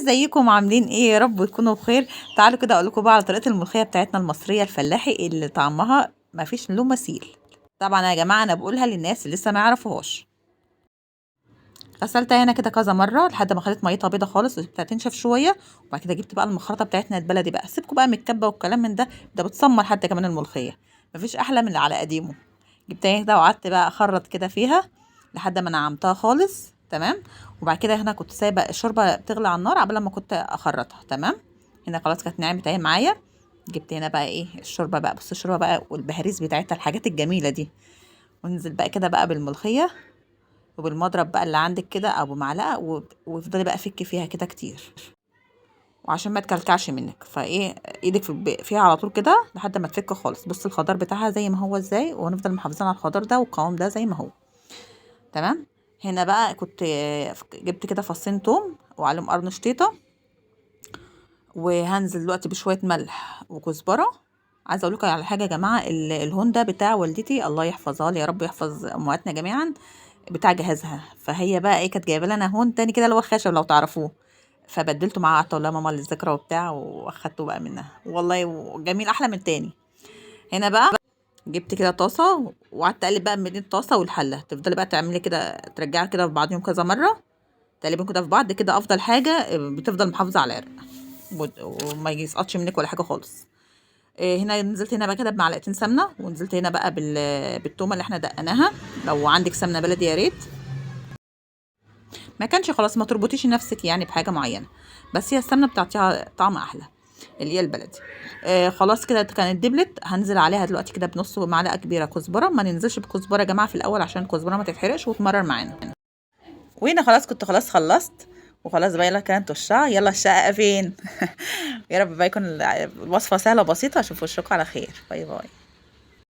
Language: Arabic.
ازيكم عاملين ايه؟ يا رب تكونوا بخير. تعالوا كده اقول لكم بقى على طريقه الملوخيه بتاعتنا المصريه الفلاحي اللي طعمها ما فيش له مثيل. طبعا يا جماعه انا بقولها للناس اللي لسه ما يعرفوهاش. غسلتها هنا كده كذا مره لحد ما خدت ميتها بيضه خالص وسبتها تنشف شويه، وبعد كده جبت بقى المخرطه بتاعتنا البلدي. بقى سيبكم بقى من الكبه والكلام من ده بتسمر حتى كمان الملوخيه، مفيش احلى من اللي على قديمه. جبتها كده وقعدت بقى اخرط كده فيها لحد ما نعمتها خالص. تمام. وبعد كده هنا كنت سايبه الشوربه تغلي على النار قبل ما كنت اخرطها. تمام. هنا خلاص كانت نعمت اهي معايا. جبت هنا بقى ايه الشوربه بقى، بص الشوربه بقى والبهاريز بتاعتها الحاجات الجميله دي، وننزل بقى كده بقى بالملوخيه وبالمضرب بقى اللي عندك كده او بمعلقه وافضلي بقى فكي فيها كده كتير، وعشان ما تكلكعش منك فايه ايدك فيها على طول كده لحد ما تفك خالص. بص الخضار بتاعها زي ما هو ازاي، ونفضل محافظين على الخضار ده والقوام ده زي ما هو. تمام. هنا بقى كنت جبت كده فصين توم وعليهم قرن شطيطه، وهنزل دلوقتي بشويه ملح وكزبره. عايزه اقول لكم على حاجه يا جماعه، الهون ده بتاع والدتي الله يحفظها لي، يا رب يحفظ امهاتنا جميعا، بتاع جهازها. فهي بقى ايه كانت جايبه لنا هون تاني كده اللي هو خشب لو تعرفوه، فبدلته معاه. قعدت اقول لها ماما للذكرى وبتاع، واخدته بقى منها والله جميل احلى من التاني. هنا بقى جبت كده طاسه وقعدت اقلب بقى بين الطاسه والحله. تفضلي بقى تعملي كده ترجعي كده في بعضهم كذا مره، تقلبين كده في بعض كده افضل حاجه، بتفضل محافظه على العرق وما يسقطش منك ولا حاجه خالص. هنا نزلت هنا بقى كده بمعلقتين سمنه، ونزلت هنا بقى بالتومه اللي احنا دقناها. لو عندك سمنه بلدي يا ريت، ما كانش خلاص ما تربطيش نفسك يعني بحاجه معينه، بس هي السمنه بتعطيها طعم احلى اللي هي البلدي. خلاص كده كانت دبلت. هنزل عليها دلوقتي كده بنص معلقه كبيره كزبره. ما ننزلش بكزبره يا جماعه في الاول عشان الكزبره ما تتحرقش وتمرر معانا. وهنا خلاص كنت خلاص خلصت وخلاص بقى. يلا كانت الشقه، يلا الشقه فين؟ يا رب بقى يكون الوصفه سهله وبسيطه. اشوف وشكم على خير. باي باي.